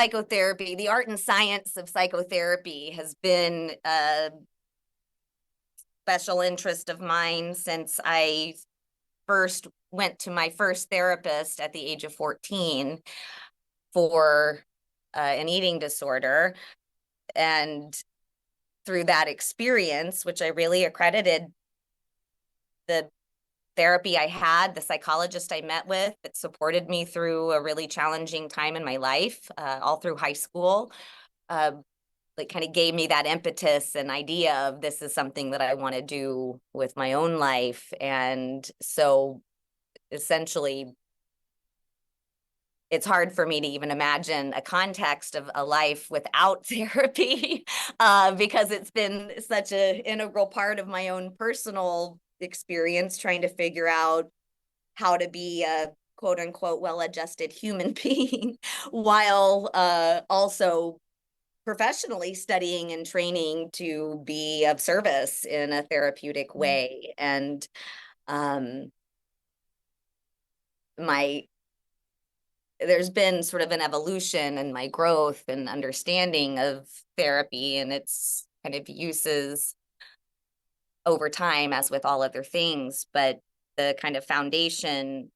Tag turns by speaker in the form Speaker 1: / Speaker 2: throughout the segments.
Speaker 1: psychotherapy, the art and science of psychotherapy has been a special interest of mine since I first went to my first therapist at the age of 14 for an eating disorder. And through that experience, which I really accredited the therapy I had, the psychologist I met with that supported me through a really challenging time in my life, all through high school, like kind of gave me that impetus and idea of this is something that I want to do with my own life. And so essentially, it's hard for me to even imagine a context of a life without therapy because it's been such an integral part of my own personal experience trying to figure out how to be a quote unquote well-adjusted human being while also professionally studying and training to be of service in a therapeutic way. And there's been sort of an evolution in my growth and understanding of therapy and its kind of uses over time, as with all other things. But the kind of foundation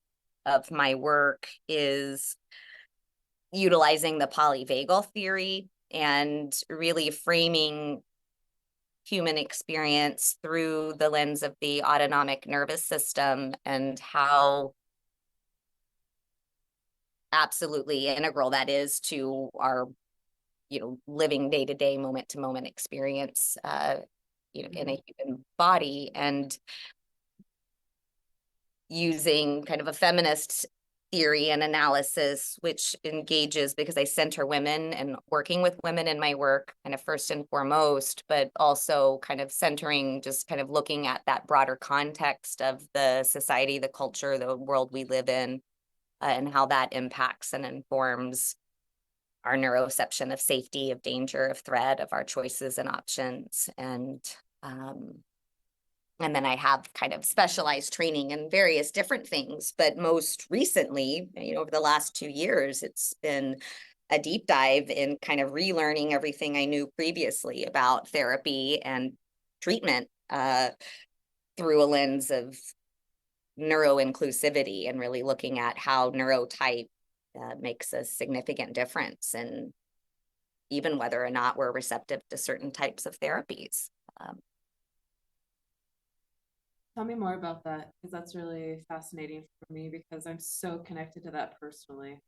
Speaker 1: of my work is utilizing the polyvagal theory and really framing human experience through the lens of the autonomic nervous system and how absolutely integral that is to our, living day-to-day, moment-to-moment experience, in a human body, and using kind of a feminist theory and analysis, which engages, because I center women and working with women in my work kind of first and foremost, but also kind of centering, just kind of looking at that broader context of the society, the culture, the world we live in, and how that impacts and informs our neuroception of safety, of danger, of threat, of our choices and options. And then I have kind of specialized training in various different things, but most recently, over the last 2 years, it's been a deep dive in kind of relearning everything I knew previously about therapy and treatment through a lens of neuro-inclusivity and really looking at how neurotype makes a significant difference in even whether or not we're receptive to certain types of therapies.
Speaker 2: Tell me more about that, because that's really fascinating for me because I'm so connected to that personally.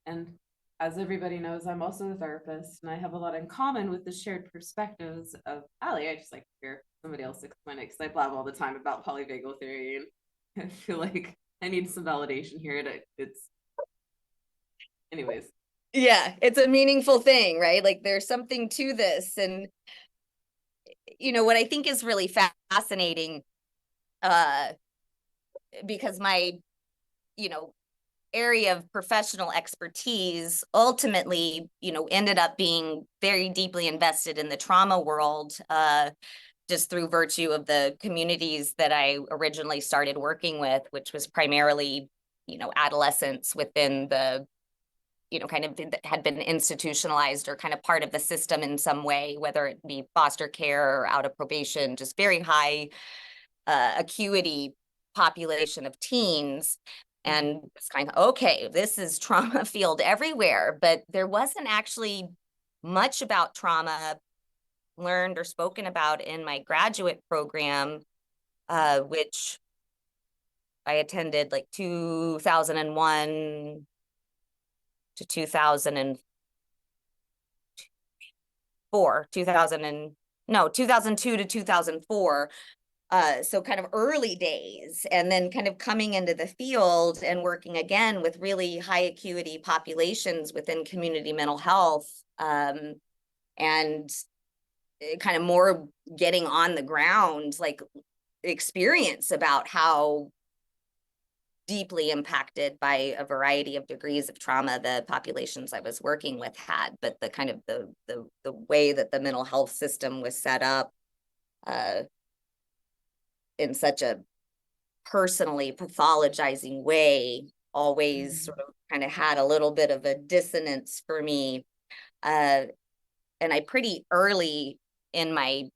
Speaker 2: And as everybody knows, I'm also a therapist and I have a lot in common with the shared perspectives of Aly. I just like to hear somebody else explain it because I blab all the time about polyvagal theory and I feel like I need some validation here. It's, anyways.
Speaker 1: Yeah, it's a meaningful thing, right? Like there's something to this. And, what I think is really fascinating, because my, area of professional expertise ultimately, ended up being very deeply invested in the trauma world, just through virtue of the communities that I originally started working with, which was primarily, adolescents within the, kind of had been institutionalized or kind of part of the system in some way, whether it be foster care or out of probation, just very high acuity population of teens. And it's kind of, okay, this is trauma field everywhere, but there wasn't actually much about trauma learned or spoken about in my graduate program, which I attended like 2001 to 2004, 2002 to 2004. So kind of early days, and then kind of coming into the field and working again with really high acuity populations within community mental health, and kind of more getting on the ground, like experience about how deeply impacted by a variety of degrees of trauma the populations I was working with had, but the kind of the way that the mental health system was set up in such a personally pathologizing way always
Speaker 2: Mhm.
Speaker 1: sort of kind of had a little bit of a dissonance for me. Uh, and I pretty early in my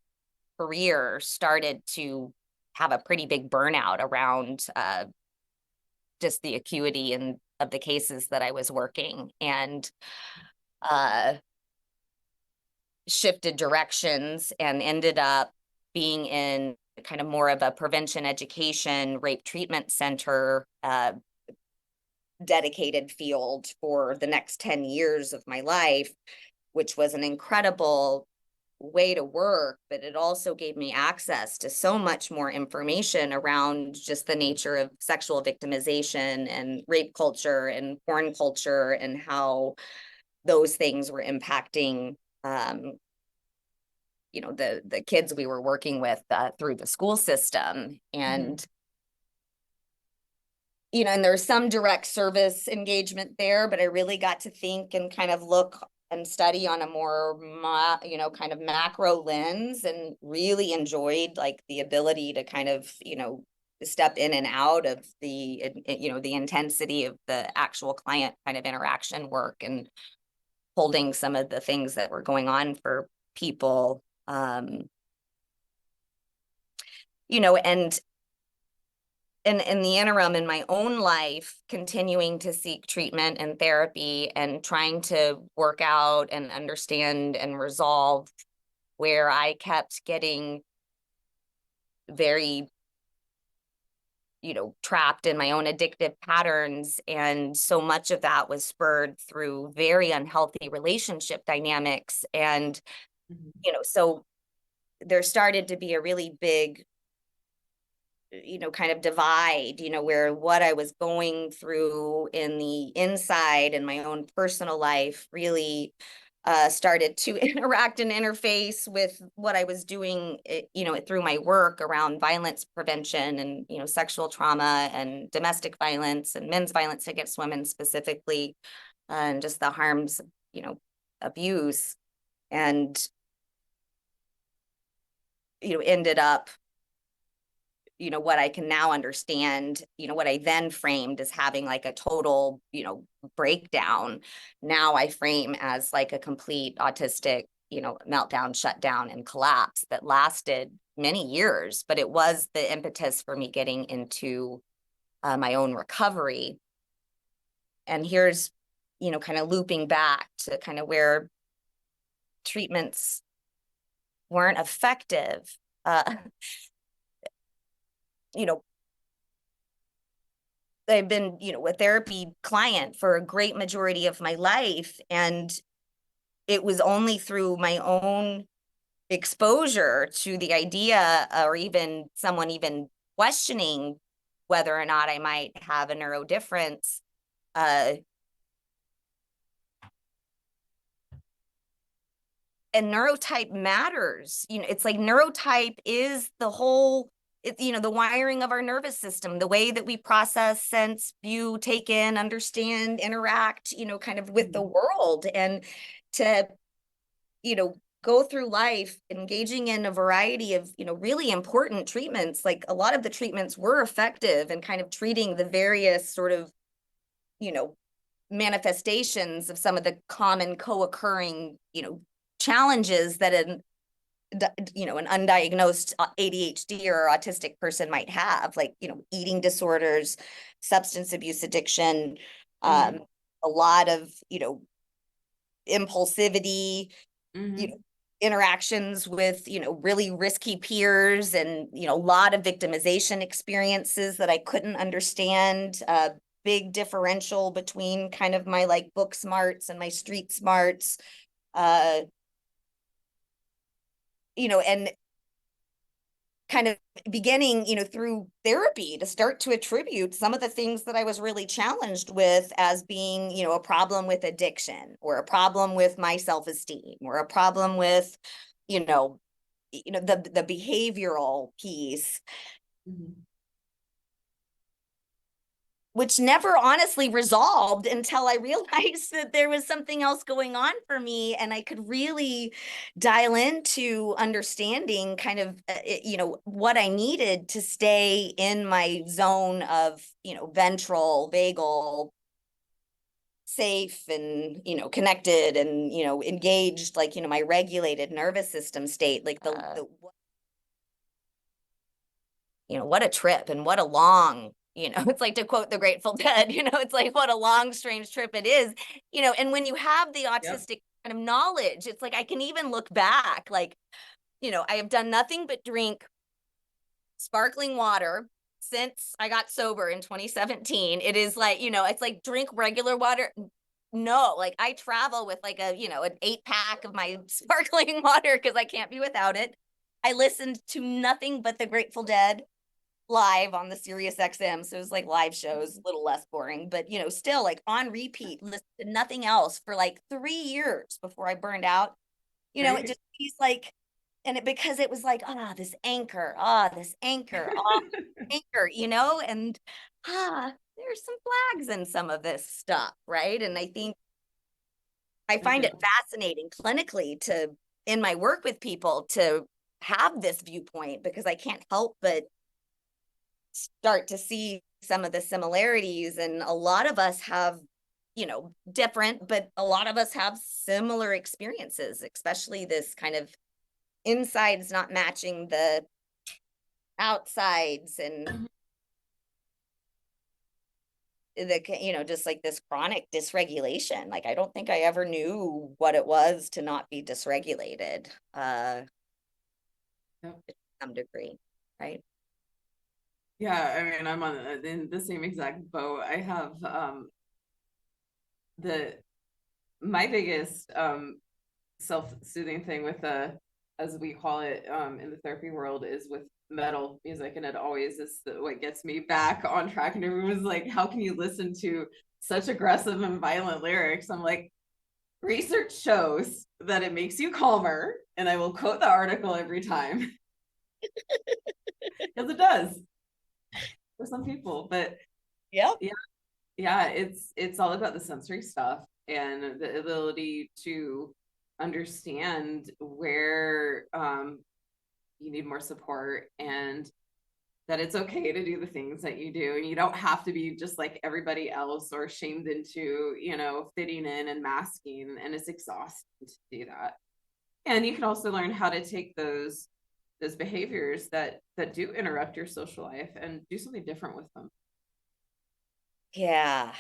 Speaker 1: career started to have a pretty big burnout around just the acuity and of the cases that I was working, and uh, shifted directions and ended up being in kind of more of a prevention education rape treatment center dedicated field for the next 10 years of my life, which was an incredible way to work, but it also gave me access to so much more information around just the nature of sexual victimization and rape culture and porn culture and how those things were impacting the kids we were working with through the school system.
Speaker 2: Mhm.
Speaker 1: And there's some direct service engagement there, but I really got to think and kind of look and study on a more, kind of macro lens, and really enjoyed like the ability to kind of, step in and out of the intensity of the actual client kind of interaction work and holding some of the things that were going on for people. And in the interim in my own life, continuing to seek treatment and therapy and trying to work out and understand and resolve where I kept getting very, trapped in my own addictive patterns. And so much of that was spurred through very unhealthy relationship dynamics. And,
Speaker 2: Mhm.
Speaker 1: so there started to be a really big kind of divide, where what I was going through in the inside and my own personal life really started to interact and interface with what I was doing, through my work around violence prevention and, sexual trauma and domestic violence and men's violence against women specifically, and just the harms, you know, abuse. And, ended up what I can now understand, what I then framed as having like a total, breakdown. Now I frame as like a complete autistic, meltdown, shutdown, and collapse that lasted many years, but it was the impetus for me getting into my own recovery. And here's, kind of looping back to kind of where treatments weren't effective. Uh, you know, I've been, a therapy client for a great majority of my life. And it was only through my own exposure to the idea, or even someone even questioning whether or not I might have a neurodifference. Uh, and neurotype matters. It's like neurotype is the whole, the wiring of our nervous system, the way that we process, sense, view, take in, understand, interact, kind of with the
Speaker 2: Mhm.
Speaker 1: world. And to, go through life engaging in a variety of, really important treatments, like a lot of the treatments were effective in kind of treating the various sort of, you know, manifestations of some of the common co-occurring, challenges that an undiagnosed ADHD or autistic person might have, like, eating disorders, substance abuse addiction, um,
Speaker 2: Mhm.
Speaker 1: a lot of, impulsivity, you know,
Speaker 2: Mhm.
Speaker 1: interactions with, really risky peers, and, a lot of victimization experiences that I couldn't understand. Big differential between kind of my like book smarts and my street smarts. Uh, and kind of beginning, through therapy to start to attribute some of the things that I was really challenged with as being, a problem with addiction, or a problem with my self-esteem, or a problem with, you know, the behavioral piece,
Speaker 2: Mhm.
Speaker 1: which never honestly resolved until I realized that there was something else going on for me. And I could really dial into understanding kind of, what I needed to stay in my zone of, ventral, vagal, safe and, connected and, engaged, like, my regulated nervous system state, like what a trip and what a long, it's like to quote the Grateful Dead, it's like what a long, strange trip it is, and when you have the
Speaker 2: Yep.
Speaker 1: autistic kind of knowledge, it's like I can even look back, like, I have done nothing but drink sparkling water since I got sober in 2017. It is like, it's like drink regular water. No, like I travel with like an 8 pack of my sparkling water because I can't be without it. I listened to nothing but the Grateful Dead live on the Sirius XM. So it was like live shows, a little less boring, but still like on repeat, listen to nothing else for like 3 years before I burned out. It
Speaker 2: Right.
Speaker 1: just he's like, and it because it was like, this anchor, anchor, and there's some flags in some of this stuff, right? And I think I
Speaker 2: I
Speaker 1: find
Speaker 2: do.
Speaker 1: it fascinating clinically to in my work with people to have this viewpoint because I can't help but start to see some of the similarities. And a lot of us have, different, but a lot of us have similar experiences, especially this kind of insides not matching the outsides and just like this chronic dysregulation. Like I don't think I ever knew what it was to not be dysregulated
Speaker 2: Yep.
Speaker 1: to some degree, right?
Speaker 2: Yeah, I mean, I'm on in the same exact boat. I have the my biggest self-soothing thing with the, as we call it in the therapy world, is with metal music, and it always is what gets me back on track. And everyone's like, how can you listen to such aggressive and violent lyrics? I'm like, research shows that it makes you calmer, and I will quote the article every time because it does for some people. But
Speaker 1: Yep.
Speaker 2: yeah, yeah, it's all about the sensory stuff and the ability to understand where you need more support, and that it's okay to do the things that you do, and you don't have to be just like everybody else or shamed into fitting in and masking, and it's exhausting to do that. And you can also learn how to take those behaviors that do interrupt your social life and do something different with them.
Speaker 1: Yeah.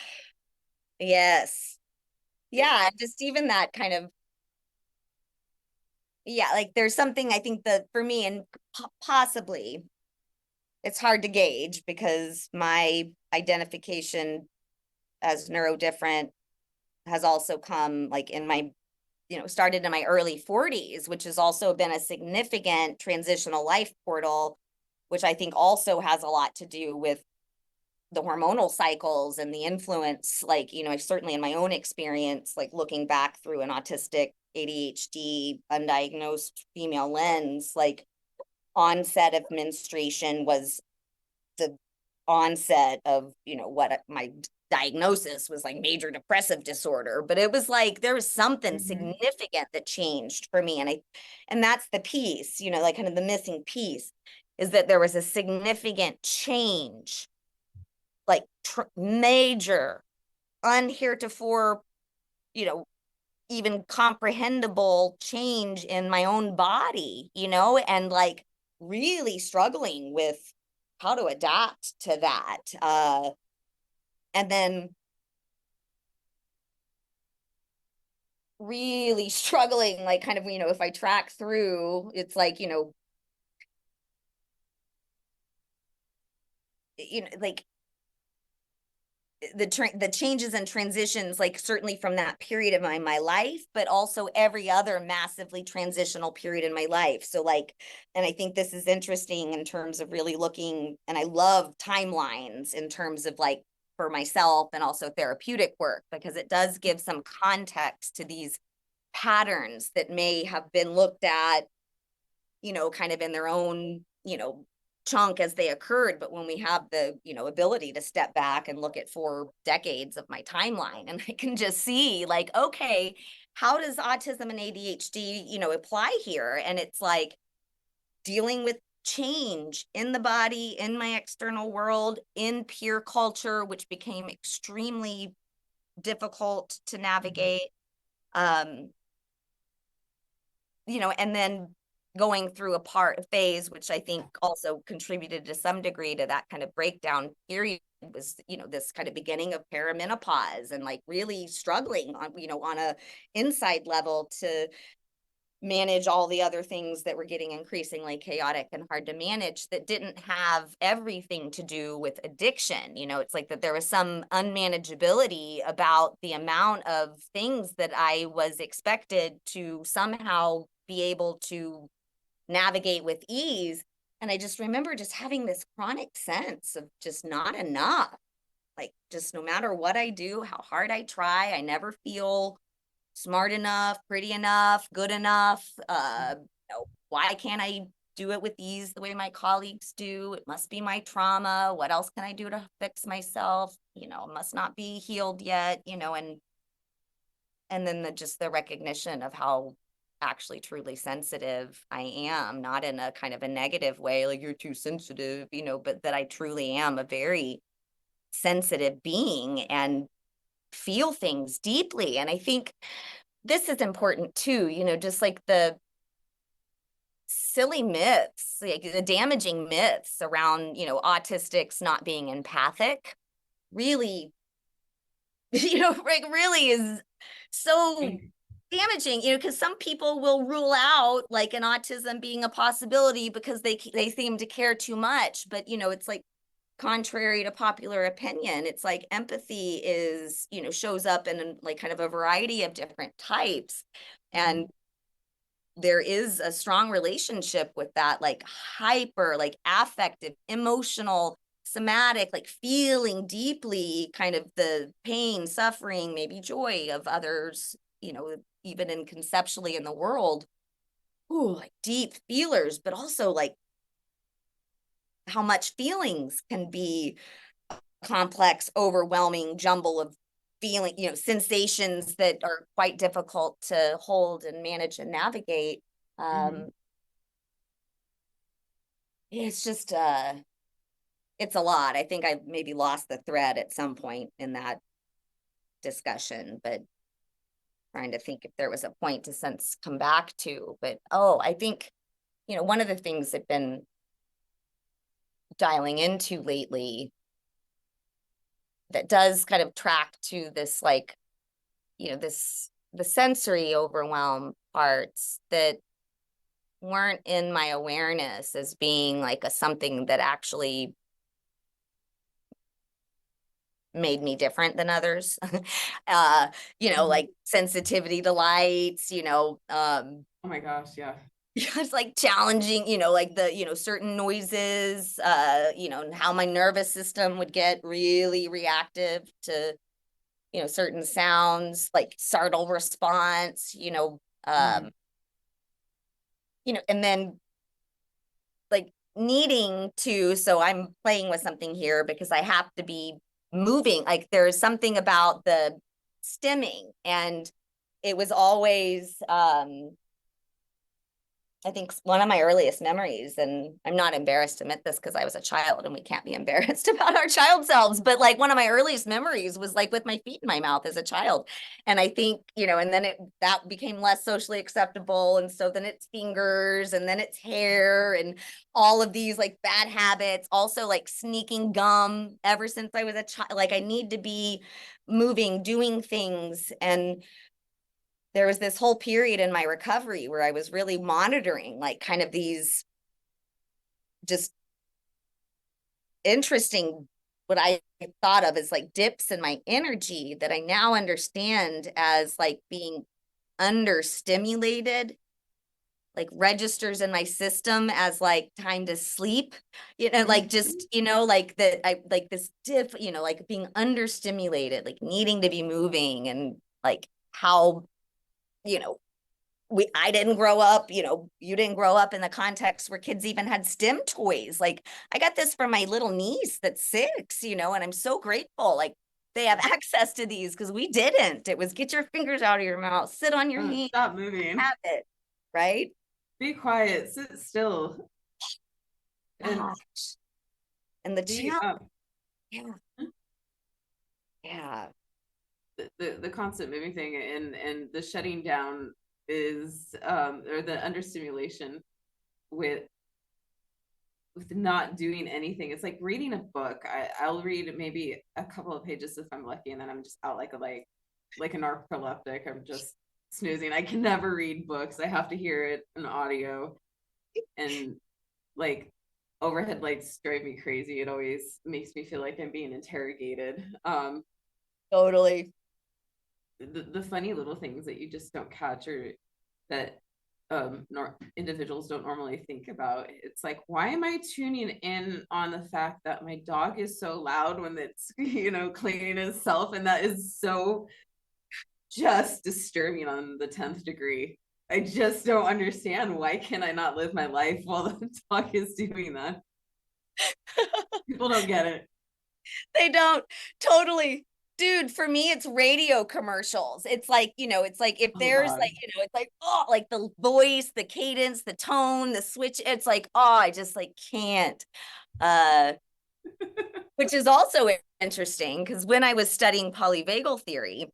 Speaker 1: Yes. Yeah. Just even that kind of, yeah, like there's something I think that for me, and possibly it's hard to gauge because my identification as neurodifferent has also come like in my, started in my early 40s, which has also been a significant transitional life portal, which I think also has a lot to do with the hormonal cycles and the influence, like, certainly in my own experience, like looking back through an autistic ADHD undiagnosed female lens, like onset of menstruation was the onset of, what my diagnosis was, like major depressive disorder, but it was like there was something
Speaker 2: Mm-hmm.
Speaker 1: significant that changed for me. And that's the piece, like kind of the missing piece is that there was a significant change, like major, unheretofore, you know, even comprehensible change in my own body, and like really struggling with how to adapt to that. And then really struggling, like kind of, if I track through, it's like, like the changes and transitions, like certainly from that period of my life, but also every other massively transitional period in my life. So like, and I think this is interesting in terms of really looking, and I love timelines in terms of like for myself and also therapeutic work, because it does give some context to these patterns that may have been looked at, kind of in their own, chunk as they occurred, but when we have the, ability to step back and look at 4 decades of my timeline, and I can just see like, okay, how does autism and ADHD, apply here? And it's like dealing with change in the body, in my external world, in peer culture, which became extremely difficult to navigate. Um, and then going through a phase, which I think also contributed to some degree to that kind of breakdown period, was, this kind of beginning of perimenopause, and like really struggling on, on a inside level to manage all the other things that were getting increasingly chaotic and hard to manage, that didn't have everything to do with addiction. It's like that there was some unmanageability about the amount of things that I was expected to somehow be able to navigate with ease. And I just remember just having this chronic sense of just not enough. Like, just no matter what I do, how hard I try, I never feel smart enough, pretty enough, good enough. Why can't I do it with ease the way my colleagues do? It must be my trauma. What else can I do to fix myself? Must not be healed yet, and then just the recognition of how actually truly sensitive I am, not in a kind of a negative way, like you're too sensitive, but that I truly am a very sensitive being and feel things deeply. And I think this is important too, just like the silly myths, like the damaging myths around, autistics not being empathic really, like really is so damaging, because some people will rule out like an autism being a possibility because they seem to care too much. But, it's like, contrary to popular opinion, it's like empathy is, shows up in like kind of a variety of different types. And there is a strong relationship with that, like hyper, like affective, emotional, somatic, like feeling deeply kind of the pain, suffering, maybe joy of others, even in conceptually in the world. Ooh, like deep feelers, but also like how much feelings can be complex, overwhelming jumble of feeling, sensations that are quite difficult to hold and manage and navigate. It's just it's a lot. I think I maybe lost the thread at some point in that discussion, but trying to think if there was a point to since come back to. But I think, one of the things I've been dialing into lately that does kind of track to this, like, the sensory overwhelm parts that weren't in my awareness as being like a something that actually made me different than others. Like sensitivity to lights,
Speaker 2: Oh my gosh, yeah.
Speaker 1: it's like challenging, like the, certain noises, and how my nervous system would get really reactive to, certain sounds, like startle response, and then like needing to, so I'm playing with something here because I have to be moving. Like there's something about the stimming, and it was always I think one of my earliest memories, and I'm not embarrassed to admit this because I was a child and we can't be embarrassed about our child selves, but like one of my earliest memories was like with my feet in my mouth as a child. And I think, and then that became less socially acceptable. And so then it's fingers, and then it's hair, and all of these like bad habits, also like sneaking gum ever since I was a child. Like I need to be moving, doing things. And there was this whole period in my recovery where I was really monitoring like kind of these just interesting, what I thought of as like dips in my energy that I now understand as like being understimulated, like registers in my system as like time to sleep, like just, like that I like this dip, like being understimulated, like needing to be moving, and like how, you know, I didn't grow up, you didn't grow up in the context where kids even had STEM toys. Like I got this from my little niece that's 6, and I'm so grateful. Like they have access to these because we didn't. It was get your fingers out of your mouth, sit on your hand,
Speaker 2: Stop moving.
Speaker 1: have it, right?
Speaker 2: Be quiet. Sit still. And
Speaker 1: Gosh. And the
Speaker 2: the
Speaker 1: challenge, yeah, yeah,
Speaker 2: the constant moving thing and the shutting down is or the understimulation with not doing anything. It's like reading a book. I'll read maybe a couple of pages if I'm lucky, and then I'm just out like a narcoleptic. I'm just snoozing. I can never read books. I have to hear it in audio, and like overhead lights drive me crazy. It always makes me feel like I'm being interrogated.
Speaker 1: totally.
Speaker 2: The funny little things that you just don't catch or that individuals don't normally think about. It's like, why am I tuning in on the fact that my dog is so loud when it's cleaning itself, and that is so just disturbing on the 10th degree. I just don't understand, why can I not live my life while the dog is doing that? People don't get it.
Speaker 1: They don't totally. Dude, for me, it's radio commercials. It's like, it's like if
Speaker 2: Oh
Speaker 1: there's
Speaker 2: God.
Speaker 1: like, it's like, oh, like the voice, the cadence, the tone, the switch. It's like, oh, I just like can't. Uh, which is also interesting because when I was studying polyvagal theory,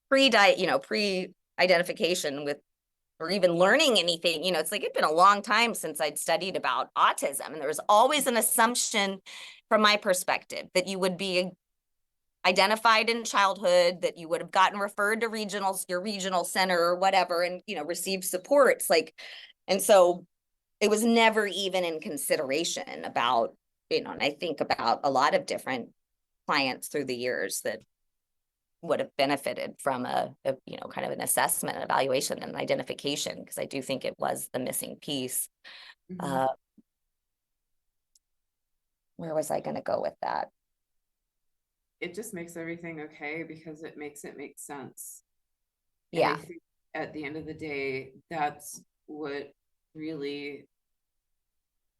Speaker 1: pre-diet, pre-identification with or even learning anything, it's like it'd been a long time since I'd studied about autism. And there was always an assumption from my perspective that you would be identified in childhood, that you would have gotten referred to your regional center or whatever, and received supports. Like, and so it was never even in consideration about, and I think about a lot of different clients through the years that would have benefited from a kind of an assessment, evaluation, and identification, because I do think it was the missing piece.
Speaker 2: Mm-hmm.
Speaker 1: Uh, where was I going to go with that?
Speaker 2: It just makes everything okay because it makes it make sense. And I
Speaker 1: Yeah.
Speaker 2: think at the end of the day, that's what really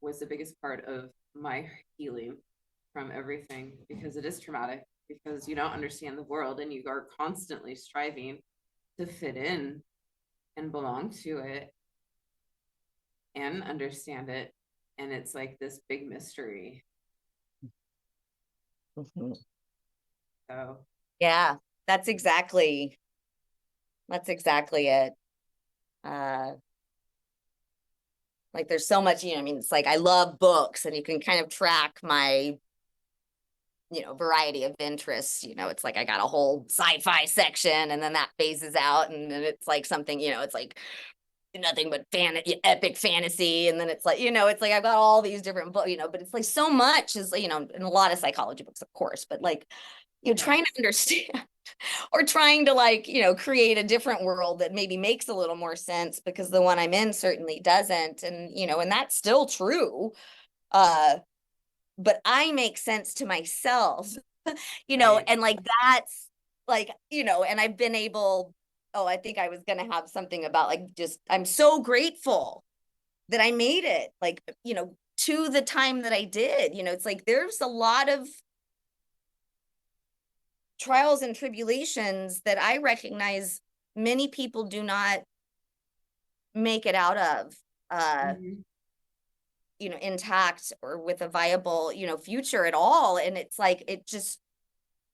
Speaker 2: was the biggest part of my healing from everything, because it is traumatic, because you don't understand the world and you are constantly striving to fit in and belong to it and understand it. And it's like this big mystery.
Speaker 1: Mhm.
Speaker 2: So,
Speaker 1: Yeah, that's exactly it. Uh, like there's so much, I mean, it's like I love books and you can kind of track my, variety of interests. It's like I got a whole sci-fi section and then that phases out and then it's like something, it's like nothing but epic fantasy. And then it's like, it's like I've got all these different books, but it's like so much is, and a lot of psychology books, of course, but like,
Speaker 2: yeah,
Speaker 1: trying to understand or trying to like, create a different world that maybe makes a little more sense because the one I'm in certainly doesn't. And, and that's still true. Uh, but I make sense to myself,
Speaker 2: right.
Speaker 1: and like that's like, and I've been able, oh, I think I was going to have something about like just, I'm so grateful that I made it, like, to the time that I did. It's like there's a lot of trials and tribulations that I recognize many people do not make it out of, uh,
Speaker 2: Mm-hmm.
Speaker 1: intact or with a viable, future at all. And it's like, it just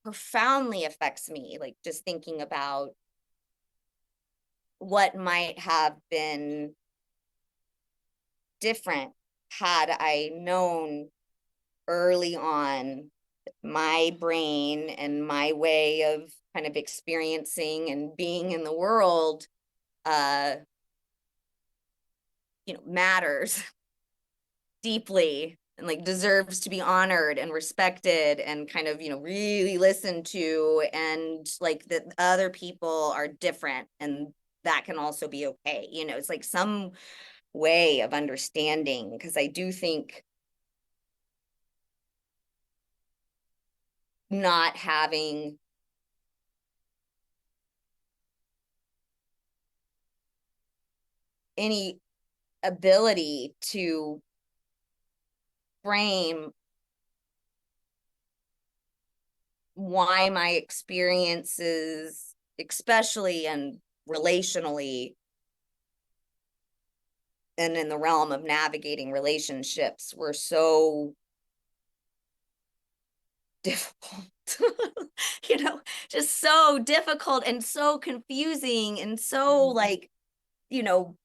Speaker 1: profoundly affects me, like just thinking about what might have been different had I known early on my brain and my way of kind of experiencing and being in the world, uh, matters deeply and like deserves to be honored and respected and kind of, really listened to, and like that other people are different and that can also be okay. It's like some way of understanding, because I do think not having any ability to frame why my experiences, especially and relationally, and in the realm of navigating relationships, were so difficult. You know, just so difficult and so confusing and so like, you know,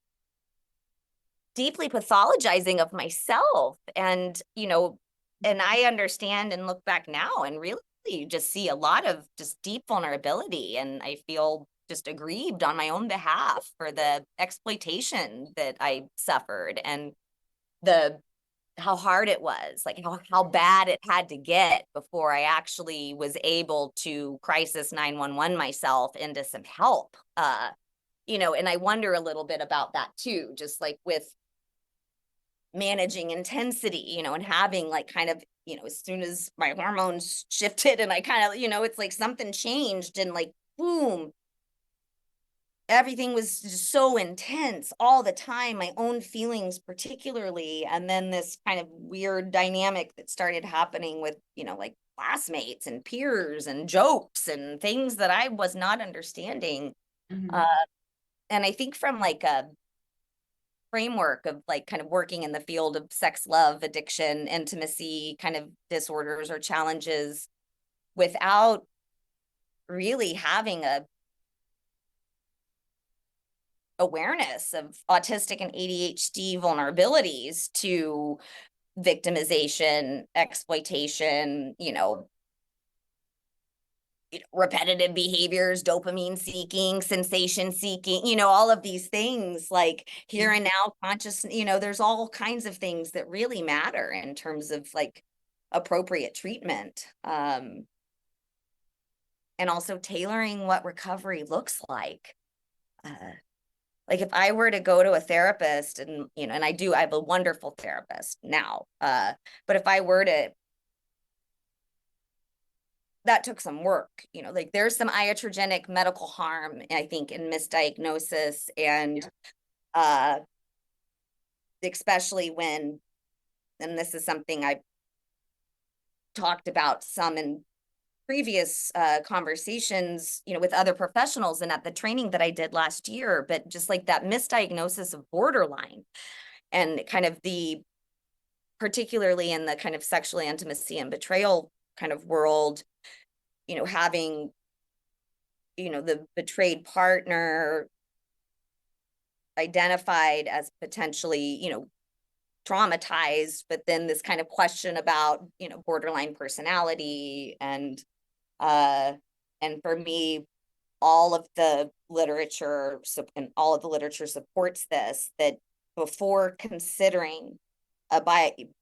Speaker 1: deeply pathologizing of myself. And, you know, and I understand and look back now and really just see a lot of just deep vulnerability. And I feel just aggrieved on my own behalf for the exploitation that I suffered and the how hard it was, like how bad it had to get before I actually was able to crisis 911 myself into some help. You know, and I wonder a little bit about that too, just like with managing intensity, you know, and having like kind of, you know, as soon as my hormones shifted and I kind of, you know, it's like something changed and like, boom, everything was just so intense all the time, my own feelings particularly. And then this kind of weird dynamic that started happening with, you know, like classmates and peers and jokes and things that I was not understanding.
Speaker 2: Mm-hmm.
Speaker 1: Uh, and I think from like a framework of like kind of working in the field of sex, love, addiction, intimacy kind of disorders or challenges without really having a awareness of autistic and ADHD vulnerabilities to victimization, exploitation, repetitive behaviors, dopamine seeking, sensation seeking, all of these things like here and now conscious, there's all kinds of things that really matter in terms of like appropriate treatment. And also tailoring what recovery looks like. Like if I were to go to a therapist and, and I have a wonderful therapist now. But if I were to, that took some work, like there's some iatrogenic medical harm, I think, in misdiagnosis and especially when, and this is something I talked about some in previous conversations, with other professionals and at the training that I did last year, but just like that misdiagnosis of borderline and kind of particularly in the kind of sexual intimacy and betrayal kind of world, having, the betrayed partner identified as potentially, traumatized, but then this kind of question about, borderline personality uh, and for me, all of the literature and all of the literature supports this, that before considering a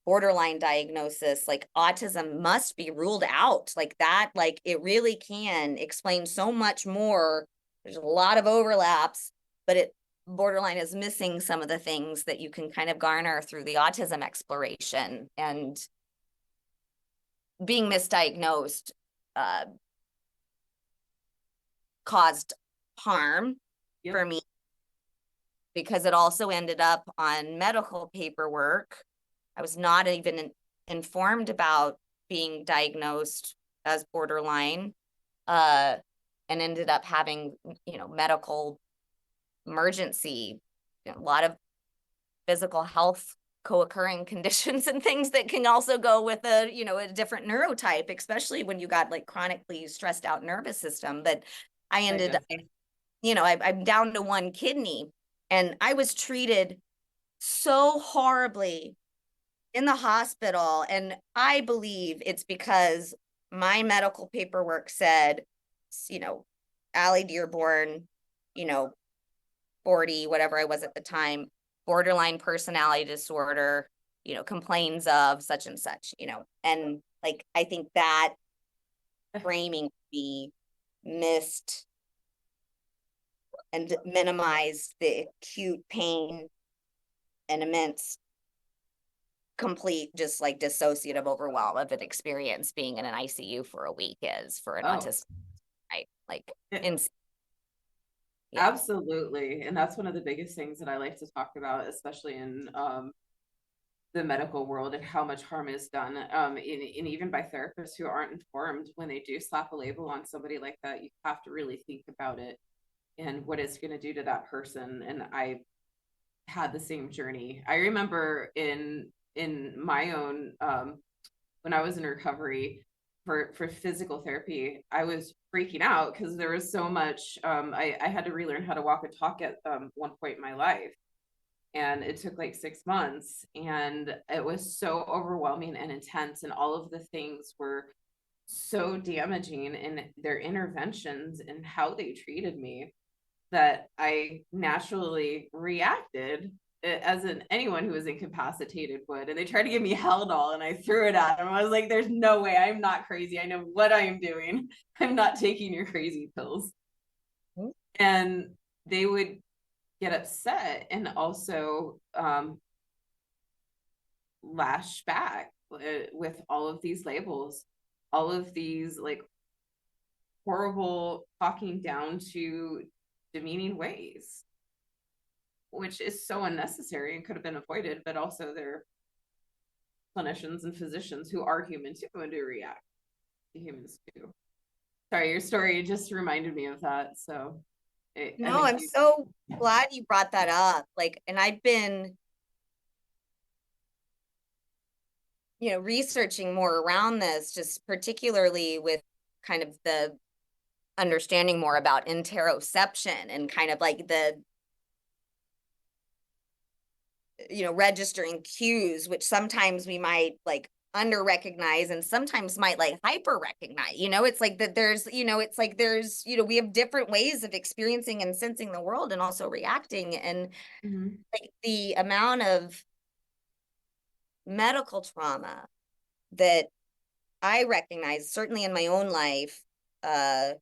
Speaker 1: borderline diagnosis, like autism must be ruled out. Like that, like it really can explain so much more. There's a lot of overlaps, but borderline is missing some of the things that you can kind of garner through the autism exploration. And being misdiagnosed caused harm
Speaker 2: Yep.
Speaker 1: for me because it also ended up on medical paperwork. I was not even informed about being diagnosed as borderline, and ended up having, medical emergency, a lot of physical health co-occurring conditions and things that can also go with a different neurotype, especially when you got like chronically stressed out nervous system. But I ended up, I'm down to one kidney and I was treated so horribly in the hospital. And I believe it's because my medical paperwork said, you know, Aly Dearborn, you know, 40, whatever I was at the time, borderline personality disorder, complains of such and such, and like, I think that framing be missed and minimized the acute pain and immense complete just like dissociative overwhelm of an experience being in an ICU for a week is for an
Speaker 2: Oh,
Speaker 1: autistic, right? Like
Speaker 2: yeah.
Speaker 1: in Yeah.
Speaker 2: Absolutely. And that's one of the biggest things that I like to talk about, especially in the medical world, and how much harm is done, in even by therapists who aren't informed. When they do slap a label on somebody like that, you have to really think about it and what it's going to do to that person. And I had the same journey. I remember in my own when I was in recovery for physical therapy, I was freaking out because there was so much. I had to relearn how to walk and talk at one point in my life, and it took like 6 months, and it was so overwhelming and intense, and all of the things were so damaging in their interventions and how they treated me, that I naturally reacted as anyone who was incapacitated would. And they tried to give me Haldol, and I threw it at them. I was like, there's no way. I'm not crazy. I know what I am doing. I'm not taking your crazy pills.
Speaker 1: Mhm.
Speaker 2: And they would get upset and also lash back with all of these labels, all of these like horrible talking down to demeaning ways, which is so unnecessary and could have been avoided. But also they're clinicians and physicians who are human too and do react to humans too. Sorry, your story just reminded me of that. So I'm
Speaker 1: No,
Speaker 2: a
Speaker 1: I'm
Speaker 2: huge.
Speaker 1: so glad you brought that up. Like, and I've been, researching more around this, just particularly with kind of the understanding more about interoception and kind of like the, registering cues, which sometimes we might like under recognize and sometimes might like hyper recognize. It's like that there's, it's like there's, we have different ways of experiencing and sensing the world and also reacting. And
Speaker 2: Mhm.
Speaker 1: like the amount of medical trauma that I recognize, certainly in my own life, uh,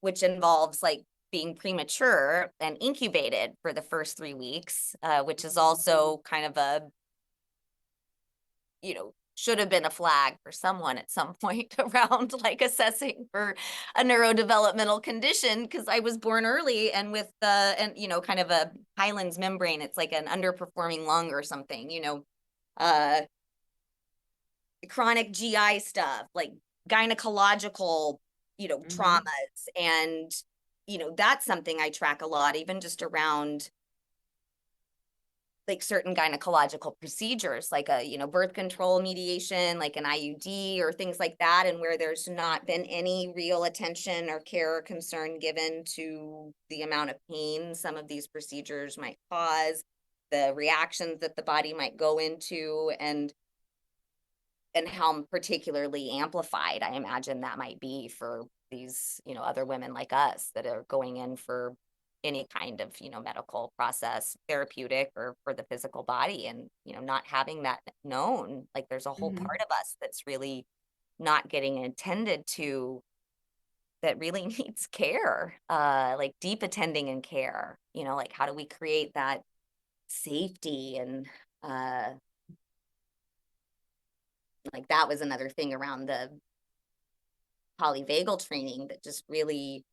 Speaker 1: which involves like being premature and incubated for the first 3 weeks, which is also kind of a, should have been a flag for someone at some point around like assessing for a neurodevelopmental condition, because I was born early and with and kind of a Hyland's membrane. It's like an underperforming lung or something, uh chronic GI stuff, like gynecological,
Speaker 2: Mhm.
Speaker 1: traumas. And, that's something I track a lot, even just around like certain gynecological procedures, like a, birth control mediation, like an IUD or things like that. And where there's not been any real attention or care or concern given to the amount of pain some of these procedures might cause, the reactions that the body might go into, and how particularly amplified I imagine that might be for these, other women like us that are going in for any kind of, medical process, therapeutic or for the physical body, and, not having that known. Like there's a whole
Speaker 2: Mhm.
Speaker 1: part of us that's really not getting attended to, that really needs care, like deep attending and care, like how do we create that safety and, like that was another thing around the polyvagal training that just really,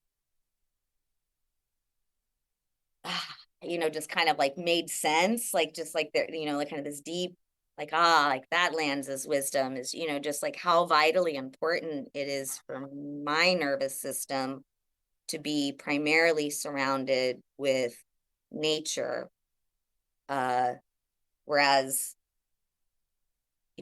Speaker 1: just kind of like made sense. Like, just like there, like kind of this deep, like, like that lands as wisdom is, just like how vitally important it is for my nervous system to be primarily surrounded with nature. Uh, Whereas,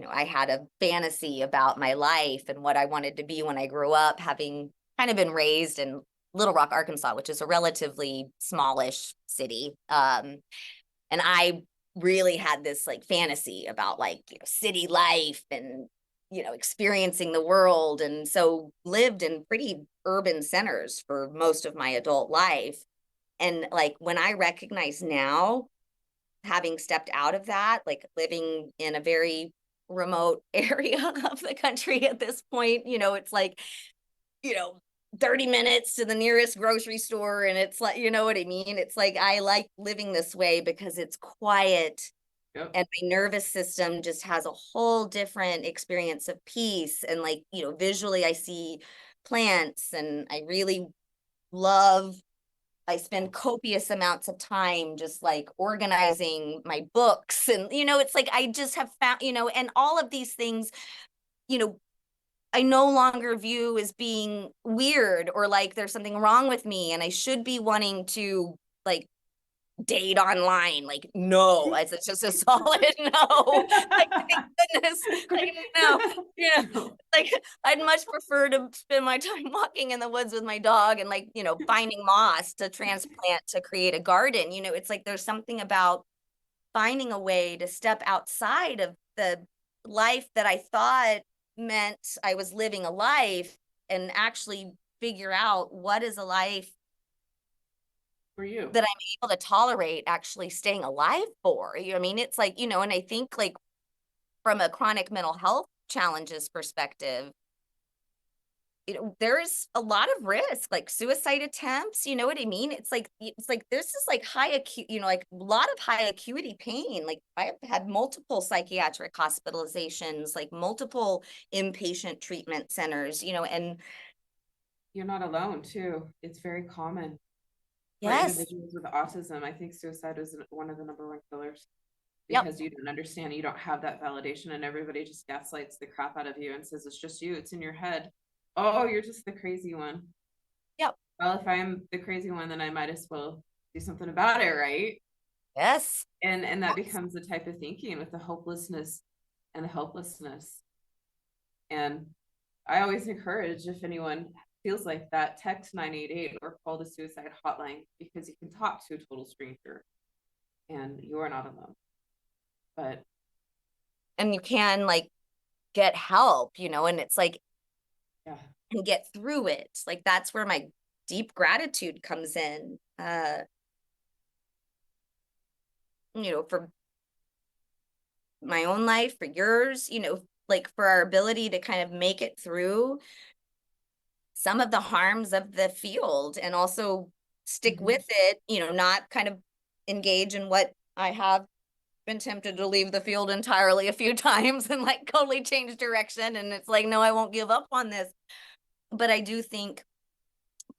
Speaker 1: I had a fantasy about my life and what I wanted to be when I grew up, having kind of been raised in Little Rock, Arkansas, which is a relatively smallish city. And I really had this like fantasy about like, city life and, experiencing the world. And so lived in pretty urban centers for most of my adult life. And like when I recognize now, having stepped out of that, like living in a very remote area of the country at this point, it's like, you know, 30 minutes to the nearest grocery store. And it's like, you know what I mean? It's like, I like living this way because it's quiet
Speaker 2: Yep.
Speaker 1: and my nervous system just has a whole different experience of peace. And like, visually, I see plants and I really love I spend copious amounts of time just like organizing my books. And, it's like I just have found, and all of these things, you know, I no longer view as being weird or like there's something wrong with me and I should be wanting to like date online. Like, no, it's just a solid no. Like, thank goodness. Like, no,
Speaker 2: No.
Speaker 1: like I'd much prefer to spend my time walking in the woods with my dog and like, finding moss to transplant to create a garden. It's like there's something about finding a way to step outside of the life that I thought meant I was living a life and actually figure out what is a life
Speaker 2: For you.
Speaker 1: that I'm able to tolerate actually staying alive for. I mean? It's like, and I think like from a chronic mental health challenges perspective, there's a lot of risk, like suicide attempts, you know what I mean? It's like this is like high acute, like a lot of high acuity pain. Like I've had multiple psychiatric hospitalizations, like multiple inpatient treatment centers, and
Speaker 2: You're not alone too. It's very common for
Speaker 1: yes,
Speaker 2: individuals with autism. I think suicide is one of the number one killers
Speaker 1: yep,
Speaker 2: because you don't understand, you don't have that validation, and everybody just gaslights the crap out of you and says it's just you, it's in your head. Oh, you're just the crazy one.
Speaker 1: yep,
Speaker 2: Well, if I'm the crazy one, then I might as well do something about it, right?
Speaker 1: yes,
Speaker 2: And that
Speaker 1: yes.
Speaker 2: becomes the type of thinking with the hopelessness and the helplessness. And I always encourage, if anyone feels like that, text 988 or call the suicide hotline, because you can talk to a total stranger and you're not alone. But
Speaker 1: And you can like get help, and it's like,
Speaker 2: yeah.
Speaker 1: and get through it. Like that's where my deep gratitude comes in. For my own life, for yours, like for our ability to kind of make it through some of the harms of the field and also stick
Speaker 2: Mm-hmm.
Speaker 1: with it, not kind of engage in what I have been tempted to leave the field entirely a few times and like totally change direction. And it's like, no, I won't give up on this. But I do think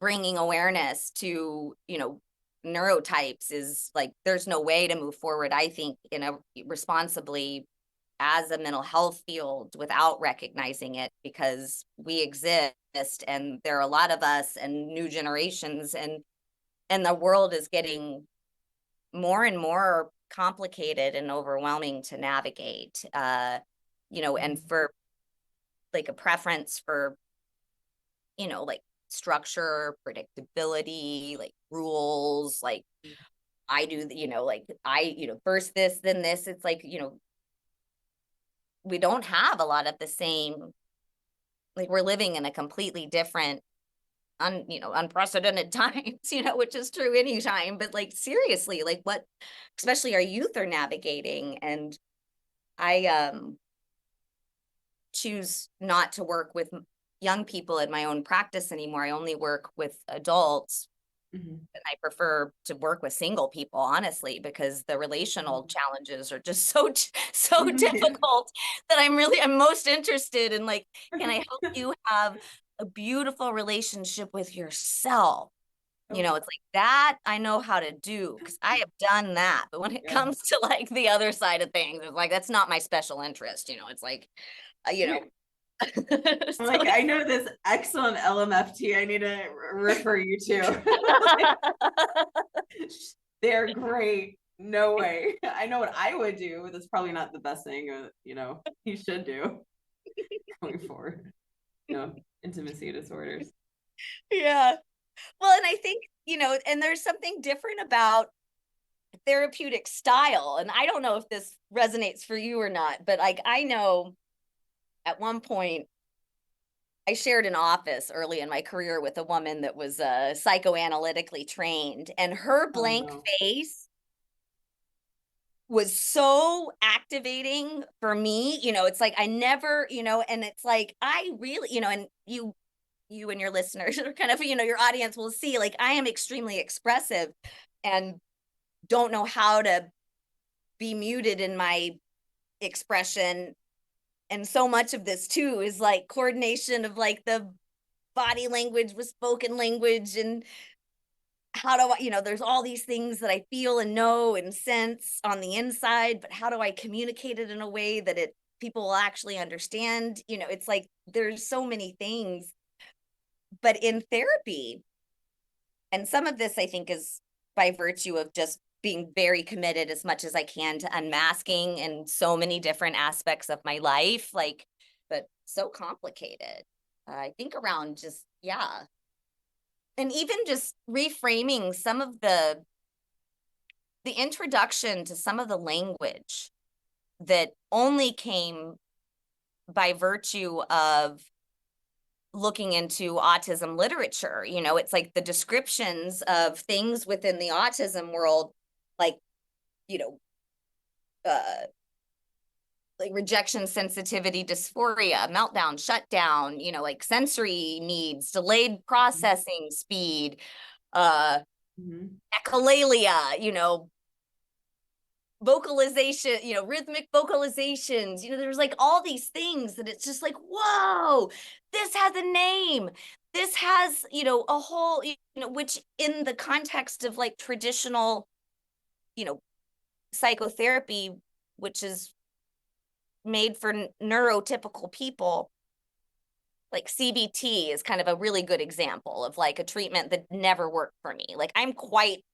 Speaker 1: bringing awareness to, neurotypes is like, there's no way to move forward, I think, in a responsibly as a mental health field without recognizing it because we exist and there are a lot of us and new generations and the world is getting more and more complicated and overwhelming to navigate. And
Speaker 2: Mm-hmm.
Speaker 1: for like a preference for, like structure, predictability, like rules, like I do, like first this, then this. It's like, we don't have a lot of the same, like we're living in a completely different unprecedented times, which is true anytime, but like seriously, like what especially our youth are navigating. And I choose not to work with young people in my own practice anymore. I only work with adults.
Speaker 2: Mm-hmm.
Speaker 1: And I prefer to work with single people, honestly, because the relational
Speaker 2: Mm-hmm.
Speaker 1: challenges are just so difficult that I'm most interested in like, can I help you have a beautiful relationship with yourself?
Speaker 2: Oh,
Speaker 1: It's like that I know how to do because I have done that. But when it
Speaker 2: yeah.
Speaker 1: comes to like the other side of things, it's like that's not my special interest. It's like, you know,
Speaker 2: I'm
Speaker 1: so
Speaker 2: like, I know this excellent LMFT I need to refer you to. Like, they're great. No way. I know what I would do, but that's probably not the best thing, you should do going forward. Intimacy disorders.
Speaker 1: yeah. Well, and I think, and there's something different about therapeutic style. And I don't know if this resonates for you or not, but like I know at one point I shared an office early in my career with a woman that was psychoanalytically trained, and her
Speaker 2: Oh
Speaker 1: blank
Speaker 2: no.
Speaker 1: face was so activating for me. It's like I never, and it's like I really, and you and your listeners or kind of, your audience will see like I am extremely expressive and don't know how to be muted in my expression. And so much of this too is like coordination of like the body language with spoken language. And how do I, there's all these things that I feel and know and sense on the inside, but how do I communicate it in a way that people will actually understand? It's like there's so many things. But in therapy, and some of this I think is by virtue of just being very committed as much as I can to unmasking in so many different aspects of my life, like, but so complicated. I think around just, yeah. And even just reframing some of the introduction to some of the language that only came by virtue of looking into autism literature. It's like the descriptions of things within the autism world, like, you know, uh, like rejection, sensitivity, dysphoria, meltdown, shutdown, like sensory needs, delayed processing speed, uh,
Speaker 2: Mm-hmm.
Speaker 1: echolalia, vocalization, rhythmic vocalizations, there's like all these things that it's just like, whoa, this has a name. This has, a whole, which in the context of like traditional, you know, psychotherapy, which is made for neurotypical people, like CBT is kind of a really good example of like a treatment that never worked for me. Like I'm quite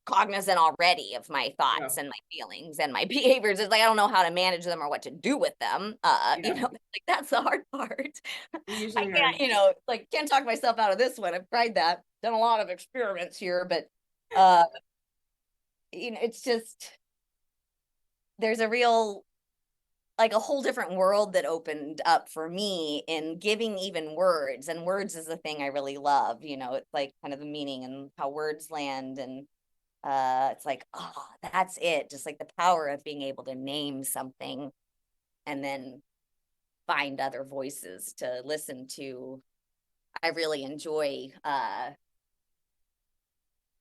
Speaker 1: cognizant already of my
Speaker 2: Yeah.
Speaker 1: thoughts and my feelings and my behaviors. It's like I don't know how to manage them or what to do with them.
Speaker 2: Yeah.
Speaker 1: Like that's the hard part.
Speaker 2: We
Speaker 1: I
Speaker 2: usually are.
Speaker 1: can't, like can't talk myself out of this one. I've tried that, done a lot of experiments here, but it's just there's a real like a whole different world that opened up for me in giving even words. And words is the thing I really love. It's like kind of the meaning and how words land. And it's like, oh, that's it. Just like the power of being able to name something and then find other voices to listen to. I really enjoy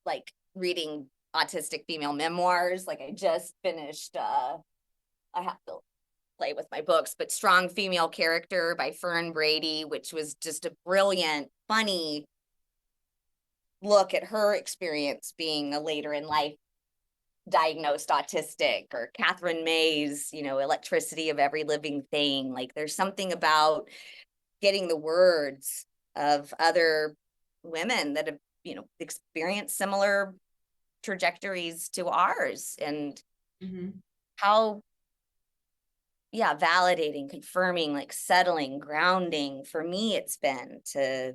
Speaker 1: like reading autistic female memoirs. Like I just finished I have to play with my books, but Strong Female Character by Fern Brady, which was just a brilliant, funny look at her experience being a later in life diagnosed autistic, or Catherine May's, Electricity of Every Living Thing. Like there's something about getting the words of other women that have, experienced similar trajectories to ours, and
Speaker 2: Mm-hmm.
Speaker 1: how, yeah, validating, confirming, like settling, grounding for me it's been to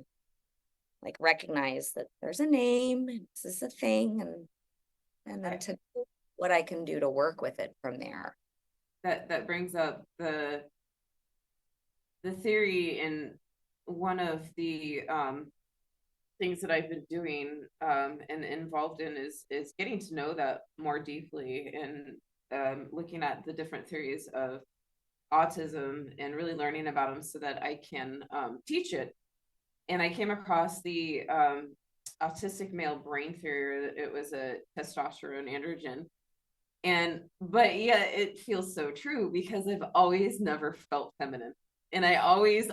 Speaker 1: like recognize that there's a name and this is a thing, and then to what I can do to work with it from there.
Speaker 2: That brings up the theory, in one of the things that I've been doing and involved in is getting to know that more deeply, and looking at the different theories of autism and really learning about them so that I can teach it. And I came across the autistic male brain theory. It was a testosterone androgen. And but yeah, it feels so true because I've always never felt feminine. And I always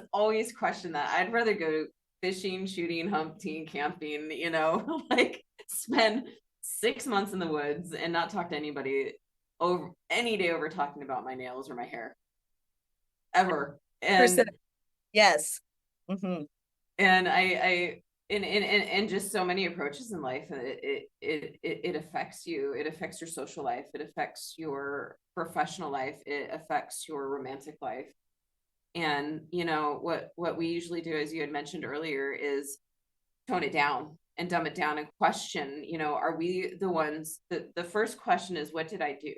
Speaker 2: question that. I'd rather go fishing, shooting, hunting, camping, like spend 6 months in the woods and not talk to anybody over any day over talking about my nails or my hair ever.
Speaker 1: Percent.
Speaker 2: And
Speaker 1: Yes. Mm-hmm.
Speaker 2: and I and just so many approaches in life, and it affects you. It affects your social life, it affects your professional life, it affects your romantic life. And what we usually do, as you had mentioned earlier, is tone it down and dumb it down and question, are we the ones that the first question is, what did I do?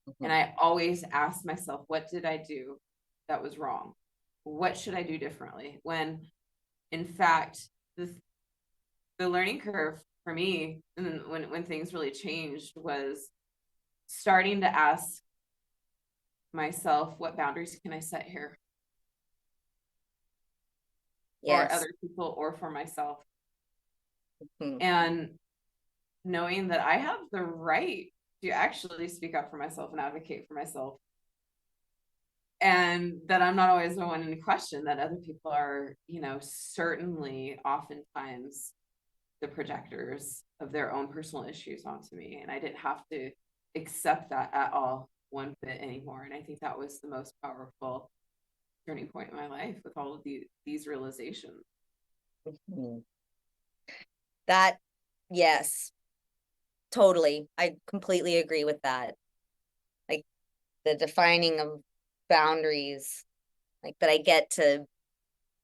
Speaker 1: Mm-hmm.
Speaker 2: And I always ask myself, what did I do that was wrong? What should I do differently? When in fact, the learning curve for me, and when things really changed, was starting to ask myself, what boundaries can I set here for
Speaker 1: Yes.
Speaker 2: other people or for myself?
Speaker 1: Mm-hmm.
Speaker 2: And knowing that I have the right to actually speak up for myself and advocate for myself, and that I'm not always the one in question, that other people are, certainly oftentimes the projectors of their own personal issues onto me. And I didn't have to accept that at all one bit anymore. And I think that was the most powerful turning point in my life with all of these realizations.
Speaker 1: Mhm. That, yes, totally. I completely agree with that. Like the defining of boundaries, like that I get to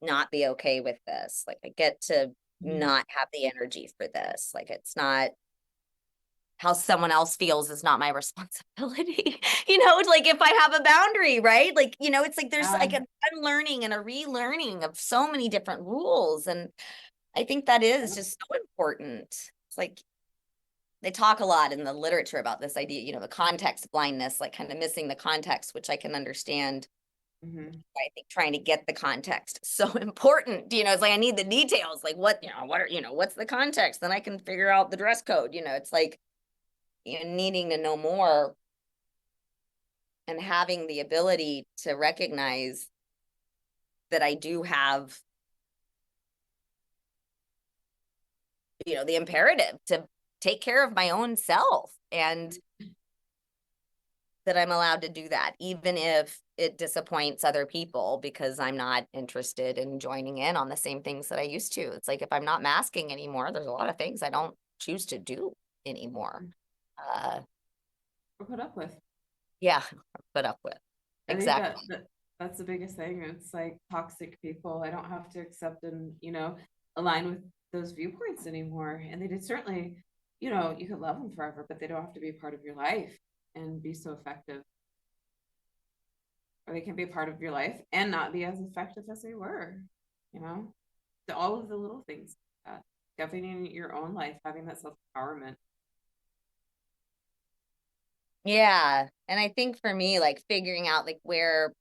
Speaker 1: not be okay with this. Like I get to
Speaker 2: Mhm.
Speaker 1: not have the energy for this. Like it's not how someone else feels is not my responsibility. Like if I have a boundary, right? Like, it's like there's like
Speaker 2: Yeah.
Speaker 1: an unlearning and a relearning of so many different rules. And I think that is just so important. It's like they talk a lot in the literature about this idea, the context blindness, like kind of missing the context, which I can understand.
Speaker 2: Mm-hmm.
Speaker 1: I think trying to get the context so important. It's like I need the details, like what's the context? Then I can figure out the dress code. It's like needing to know more and having the ability to recognize that I do have, the imperative to take care of my own self, and that I'm allowed to do that, even if it disappoints other people because I'm not interested in joining in on the same things that I used to. It's like if I'm not masking anymore, there's a lot of things I don't choose to do anymore. Uh,
Speaker 2: Or put up with.
Speaker 1: yeah, put up with.
Speaker 2: I think
Speaker 1: Exactly.
Speaker 2: that's the biggest thing. It's like toxic people. I don't have to accept and, align with those viewpoints anymore. And they did certainly, you could love them forever, but they don't have to be a part of your life and be so effective. Or they can be a part of your life and not be as effective as they were, you know? All of the little things, governing your own life, having that self empowerment.
Speaker 1: Yeah. And I think for me, like figuring out like where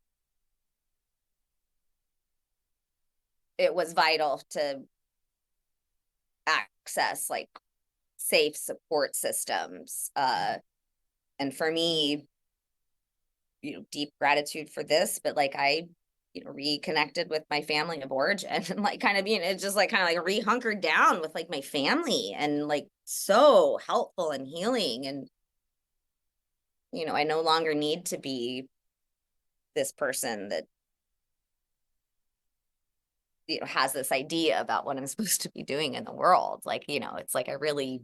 Speaker 1: it was vital to access like safe support systems. And for me, deep gratitude for this, but like I, reconnected with my family of origin and like kind of being, it's just like kind of like re-hunkered down with like my family and like so helpful and healing. And, I no longer need to be this person that, has this idea about what I'm supposed to be doing in the world. Like, it's like I really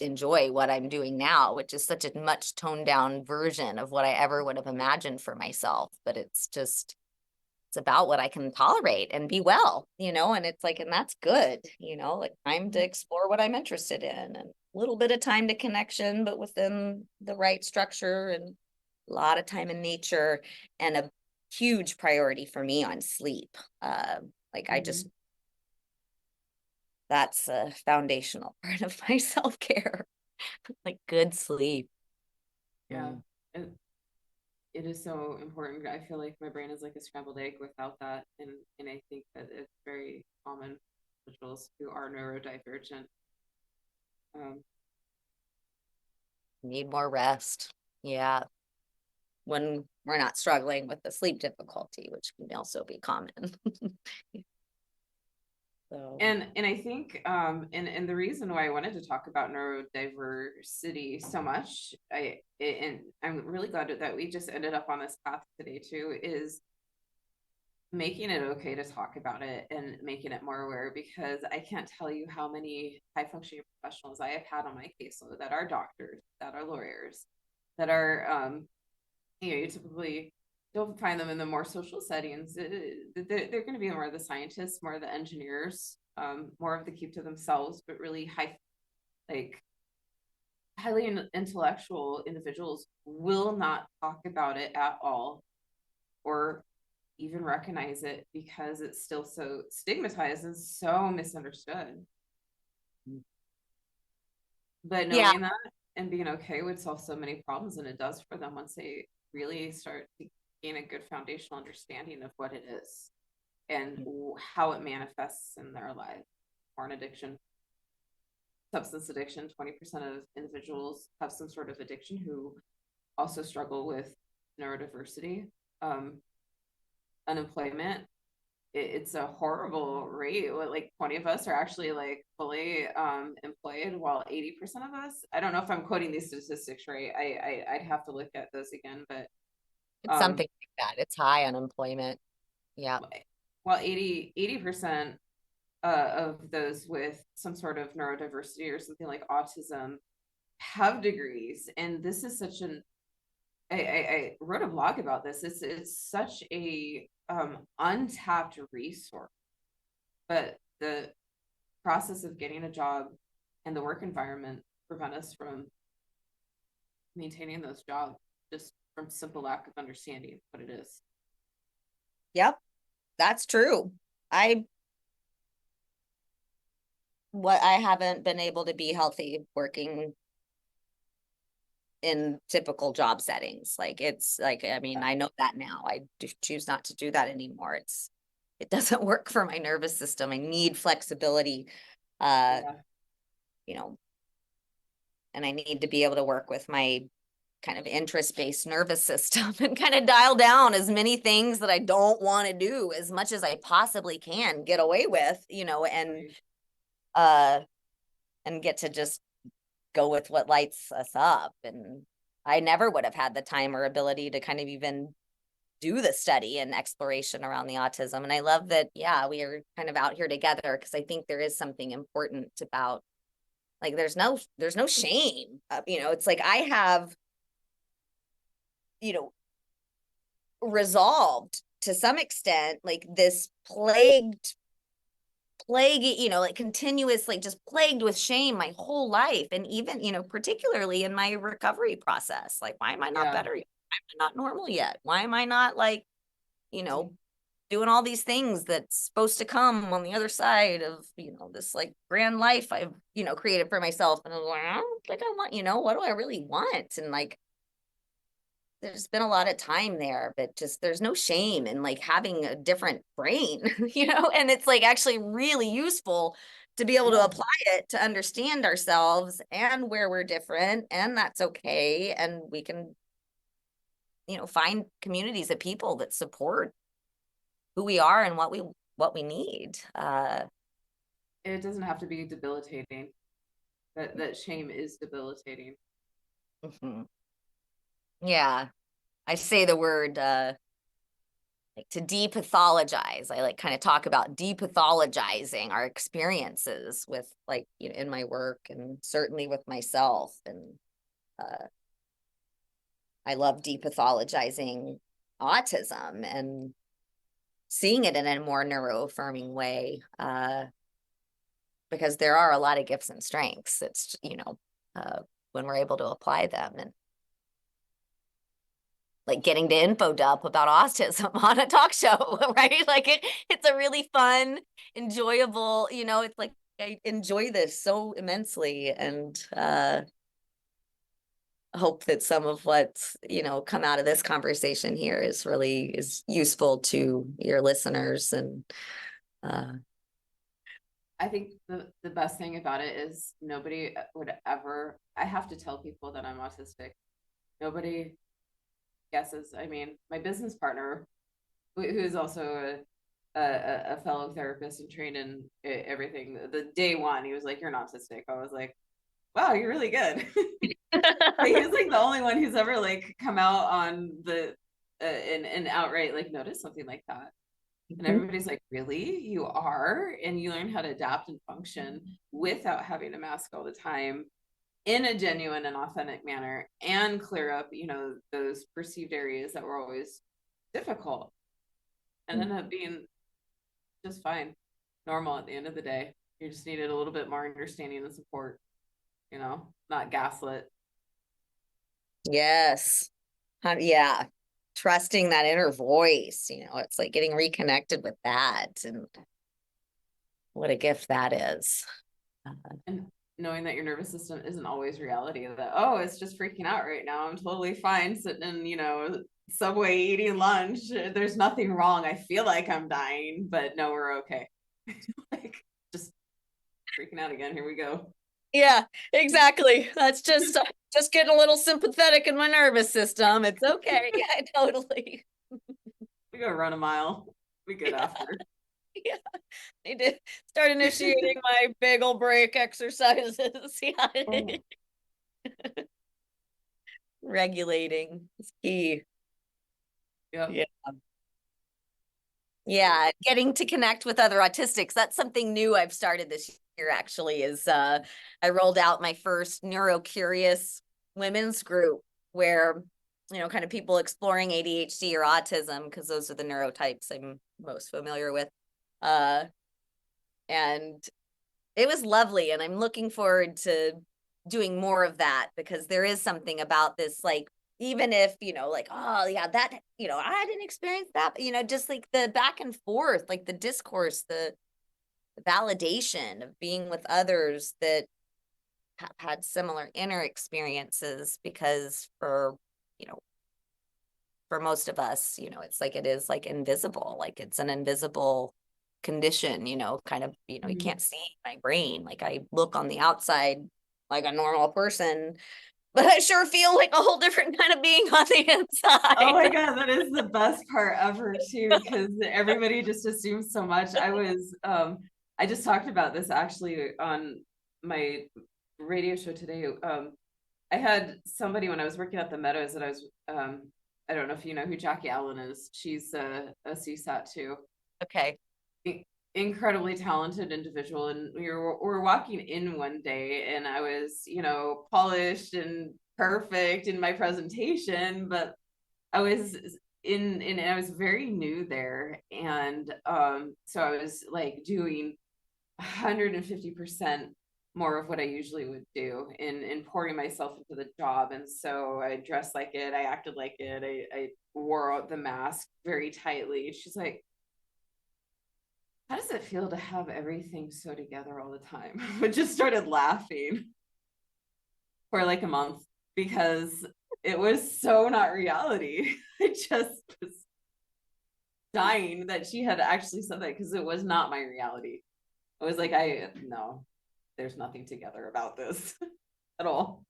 Speaker 1: enjoy what I'm doing now, which is such a much toned down version of what I ever would have imagined for myself. But it's about what I can tolerate and be well, and it's like, and that's good, like time to explore what I'm interested in and a little bit of time to connection, but within the right structure, and a lot of time in nature, and a huge priority for me on sleep. Like I
Speaker 2: Mm-hmm.
Speaker 1: just, that's a foundational part of my self-care, like good sleep.
Speaker 2: Yeah.
Speaker 1: Mm.
Speaker 2: It, it is so important. I feel like my brain is like a scrambled egg without that. And I think that it's very common for individuals who are neurodivergent. Um,
Speaker 1: Need more rest. Yeah. When we're not struggling with the sleep difficulty, which can also be common. So,
Speaker 2: and I think and the reason why I wanted to talk about neurodiversity so much, and I'm really glad that we just ended up on this path today too, is making it okay to talk about it and making it more aware, because I can't tell you how many high functioning professionals I have had on my caseload that are doctors, that are lawyers, that are you typically don't find them in the more social settings. They're going to be more of the scientists, more of the engineers, more of the keep to themselves, but really like highly intellectual individuals will not talk about it at all, or even recognize it, because it's still so stigmatized and so misunderstood. But
Speaker 1: yeah,
Speaker 2: knowing that and being okay would solve so many problems, and it does for them once they really start to gain a good foundational understanding of what it is and how it manifests in their life. Porn addiction, substance addiction, 20% of individuals have some sort of addiction who also struggle with neurodiversity, um, unemployment, it's a horrible rate. Like 20 of us are actually like fully employed, while 80% of us, I don't know if I'm quoting these statistics right. I'd have to look at those again, but
Speaker 1: It's
Speaker 2: um
Speaker 1: something like that. It's high unemployment. Yeah.
Speaker 2: while 80% of those with some sort of neurodiversity or something like autism have degrees. And this is such an I wrote a blog about this. It's such a untapped resource, but the process of getting a job and the work environment prevent us from maintaining those jobs, just from simple lack of understanding what it is.
Speaker 1: Yep. That's true. I I haven't been able to be healthy working in typical job settings. Like it's like, I mean, I know that now. I choose not to do that anymore. It doesn't work for my nervous system. I need flexibility, uh,
Speaker 2: Yeah,
Speaker 1: you know, and I need to be able to work with my kind of interest-based nervous system and kind of dial down as many things that I don't want to do as much as I possibly can get away with,
Speaker 2: right.
Speaker 1: uh and get to just go with what lights us up. And I never would have had the time or ability to kind of even do the study and exploration around the autism. And I love that, yeah, we are kind of out here together, because I think there is something important about, like, there's no shame. It's like I have, you know, resolved to some extent, like this plague, like continuous, like just plagued with shame my whole life. And even, particularly in my recovery process, like, why am I not
Speaker 2: Yeah.
Speaker 1: better yet? Why am I not normal yet? Why am I not, like, you know, doing all these things that's supposed to come on the other side of, this like grand life I've, created for myself. And I was like, I don't think I want, what do I really want? And like, there's been a lot of time there, but just there's no shame in like having a different brain, and it's like actually really useful to be able to
Speaker 2: Yeah.
Speaker 1: apply it to understand ourselves and where we're different, and that's okay. And we can, find communities of people that support who we are and what we need.
Speaker 2: It doesn't have to be debilitating. That shame is debilitating.
Speaker 1: Mhm. Yeah, I say the word like to depathologize. I like kind of talk about depathologizing our experiences with, like, in my work and certainly with myself. And uh, I love depathologizing autism and seeing it in a more neuroaffirming way, because there are a lot of gifts and strengths. It's, when we're able to apply them. And like getting to info dump about autism on a talk show, right? Like it's a really fun, enjoyable, it's like I enjoy this so immensely. And hope that some of what's, come out of this conversation here is useful to your listeners. And uh
Speaker 2: I think the best thing about it is nobody would ever, I have to tell people that I'm autistic. Nobody guesses. I mean, my business partner, who is also a fellow therapist and trained in everything, the day one, he was like, "You're not autistic." I was like, "Wow, you're really good." But he was like the only one who's ever like come out on the and outright like notice something like that. And everybody's like, "Really? You are?" And you learn how to adapt and function without having to mask all the time, in a genuine and authentic manner, and clear up, those perceived areas that were always difficult, and end up being just fine, normal at the end of the day. You just needed a little bit more understanding and support, not gaslit.
Speaker 1: Yes. Yeah. Trusting that inner voice, it's like getting reconnected with that. And what a gift that is.
Speaker 2: And knowing that your nervous system isn't always reality, that, oh, it's just freaking out right now. I'm totally fine sitting in, Subway eating lunch. There's nothing wrong. I feel like I'm dying, but no, we're okay. Like, just freaking out again. Here we go.
Speaker 1: Yeah, exactly. That's just getting a little sympathetic in my nervous system. It's okay. Yeah, totally.
Speaker 2: We go run a mile. We good after.
Speaker 1: Yeah, I did start initiating my bagel break exercises. Yeah.
Speaker 2: Oh,
Speaker 1: Regulating is key.
Speaker 2: yeah.
Speaker 1: Yeah. Yeah, getting to connect with other autistics. That's something new I've started this year actually is I rolled out my first neurocurious women's group where, kind of people exploring ADHD or autism because those are the neurotypes I'm most familiar with. Uh, and it was lovely, and I'm looking forward to doing more of that because there is something about this, like, even if, like, oh yeah, that, I didn't experience that, but, just like the back and forth, like the discourse, the validation of being with others that have had similar inner experiences, because you know, for most of us, it's like it is like invisible, like it's an invisible condition, kind of, you
Speaker 2: Mhm.
Speaker 1: can't see my brain. Like I look on the outside like a normal person, but I sure feel like a whole different kind of being on the
Speaker 2: Oh
Speaker 1: inside.
Speaker 2: my God, that is the best part ever too, because everybody just assumes so much. I just talked about this actually on my radio show today. I had somebody when I was working at the Meadows that I don't know if you know who Jackie Allen is. She's a CSAT too.
Speaker 1: Okay.
Speaker 2: Incredibly talented individual, and we were walking in one day, and I was, polished and perfect in my presentation, but I was I was very new there, and so I was like doing 150% more of what I usually would do in pouring myself into the job. And so I dressed like it, I acted like it, I wore out the mask very tightly. She's like, how does it feel to have everything so together all the time? I just started laughing for like a month because it was so not reality. I just was dying that she had actually said that because it was not my reality. I was like, no, there's nothing together about this at all.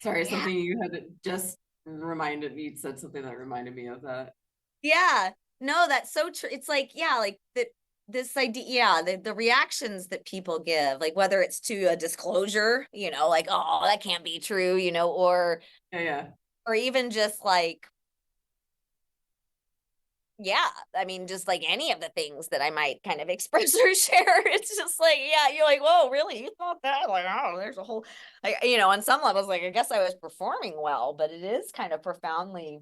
Speaker 2: Sorry,
Speaker 1: Yeah.
Speaker 2: something you had just reminded me, said something that reminded me of that.
Speaker 1: Yeah. No, that's so true. It's like, yeah, like that, this idea, yeah, the reactions that people give, like whether it's to a disclosure, like, oh, that can't be true,
Speaker 2: Yeah, yeah.
Speaker 1: or even just like, yeah, I mean, just like any of the things that I might kind of express or share. It's just like, yeah, you're like, whoa, really? You thought that? Like, oh, there's a whole, like, on some levels, like, I guess I was performing well, but it is kind of profoundly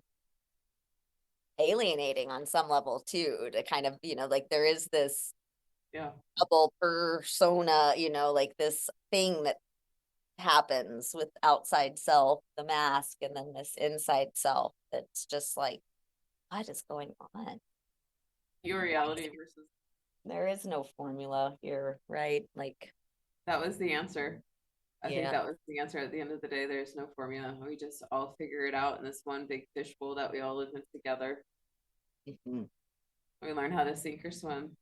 Speaker 1: alienating on some level too, to kind of, like there is this
Speaker 2: Yeah.
Speaker 1: double persona, like this thing that happens with outside self, the mask, and then this inside self that's just like, what is going on?
Speaker 2: Your reality versus
Speaker 1: There is no formula here, right? Like,
Speaker 2: that was the answer. I think
Speaker 1: yeah.
Speaker 2: that was the answer at the end of the day. There's no formula. We just all figure it out in this one big fishbowl that we all live in together.
Speaker 1: Mhm.
Speaker 2: We learn how to sink or swim.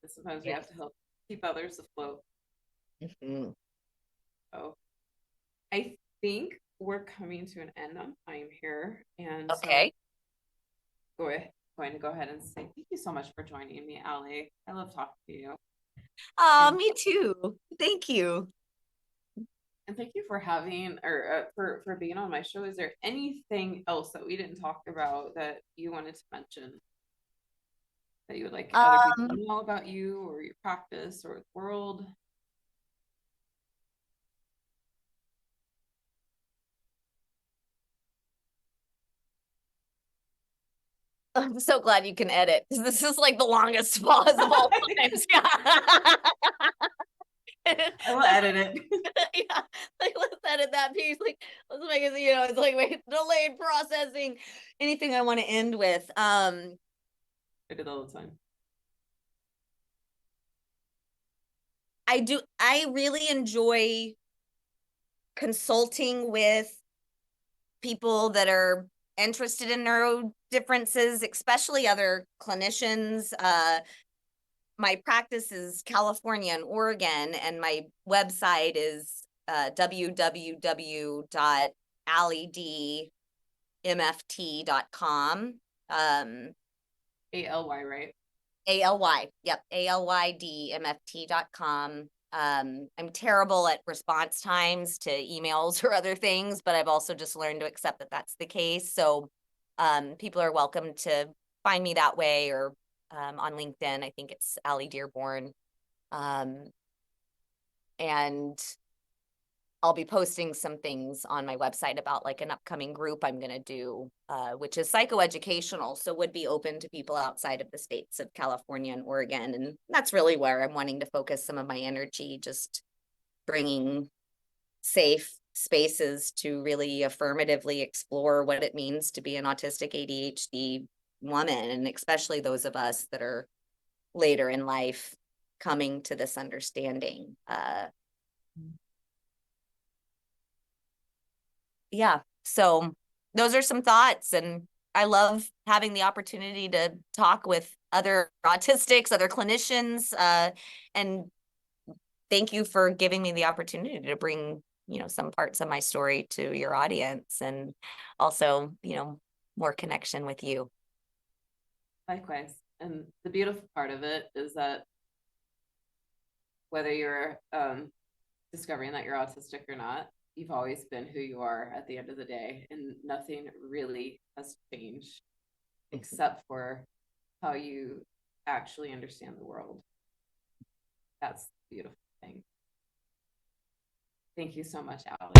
Speaker 2: And sometimes we have to
Speaker 1: Yes.
Speaker 2: help keep others afloat.
Speaker 1: Mhm.
Speaker 2: So I think we're coming to an end on time here. And so I'm
Speaker 1: Okay.
Speaker 2: going to go ahead and say thank you so much for joining me, Aly. I love talking to you.
Speaker 1: Oh,
Speaker 2: And
Speaker 1: me too. Thank you.
Speaker 2: thank you for having or for being on my show. Is there anything else that we didn't talk about that you wanted to mention that you would like other people to
Speaker 1: Um,
Speaker 2: know about you or your practice or the world?
Speaker 1: I'm so glad you can edit, because this is like the longest pause of all times. Yeah.
Speaker 2: I will edit it.
Speaker 1: Yeah, like let's edit that piece. Like let's make it, it's like wait, delayed processing. Anything I want to end with.
Speaker 2: I do that all the time.
Speaker 1: I really enjoy consulting with people that are interested in neuro differences, especially other clinicians. My practice is California and Oregon, and my website is www.alydmft.com. Um,
Speaker 2: ALY, right?
Speaker 1: ALY. Yep. ALYDMFT.com. I'm terrible at response times to emails or other things, but I've also just learned to accept that that's the case. So people are welcome to find me that way, or on LinkedIn. I think it's Aly Dearborn. Um, and I'll be posting some things on my website about like an upcoming group I'm going to do, which is psychoeducational. So would be open to people outside of the states of California and Oregon. And that's really where I'm wanting to focus some of my energy, just bringing safe spaces to really affirmatively explore what it means to be an autistic ADHD woman, and especially those of us that are later in life coming to this understanding. Yeah. So those are some thoughts, and I love having the opportunity to talk with other autistics, other clinicians, and thank you for giving me the opportunity to bring, some parts of my story to your audience, and also, more connection with you.
Speaker 2: Likewise. And the beautiful part of it is that whether you're discovering that you're autistic or not, you've always been who you are at the end of the day, and nothing really has changed except for how you actually understand the world. That's the beautiful thing. Thank you so much, Aly.